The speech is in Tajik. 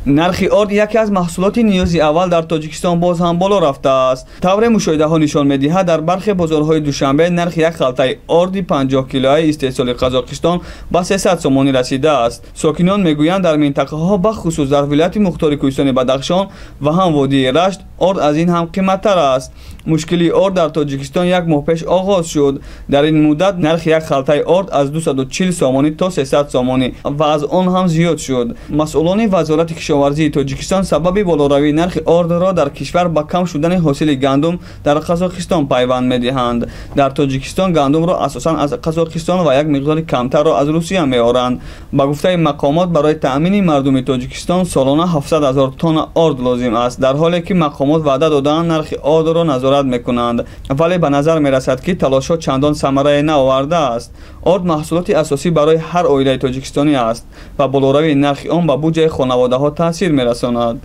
нархи орд яке аз маҳсулоти ниёзи аввал дар тоҷикистон боз ҳам боло рафтааст. тавре мушоҳидаҳо нишон медиҳад, дар бархе бозорҳои душанбе нархи як халтаи орди 50 килоаи истеҳсоли Қазоқистон ба 300 сомонӣ расидааст. сокинон мегӯянд, дар минтақаҳо бахусус дар вилояти мухтори кӯҳистони Бадахшон ва ҳам водии Рашт орд аз ин ҳам қиматтар аст. мушкили орд дар тоҷикистон як моҳ пеш оғоз шуд. дар ин муддат нархи як халтаи орд аз 240 сомонӣ то 300 сомонӣ ва аз он ҳам зиёд шуд. масъулони вазорати кишоварзии тоҷикистон сабаби болоравии нархи ордро дар кишвар ба кам шудани ҳосили гандум дар Қазоқистон пайванд медиҳанд. дар тоҷикистон гандумро асосан аз Қазоқистон ва як миқдори камтарро аз Русия меоранд. ба гуфтаи мақомот барои таъмини мардуми тоҷикистон солона 700 000 тонна орд лозим аст, дар ҳоле ки мақомот ваъда доданд нархи ордро назорат мекунанд, вале ба назар мерасад ки талошҳо чандон самарае наовардааст. орд маҳсулоти асосӣ барои ҳар оилаи тоҷикистонӣ аст ва болоравии нархи он ба буҷаи хонаводаҳо таъсир мерасонад.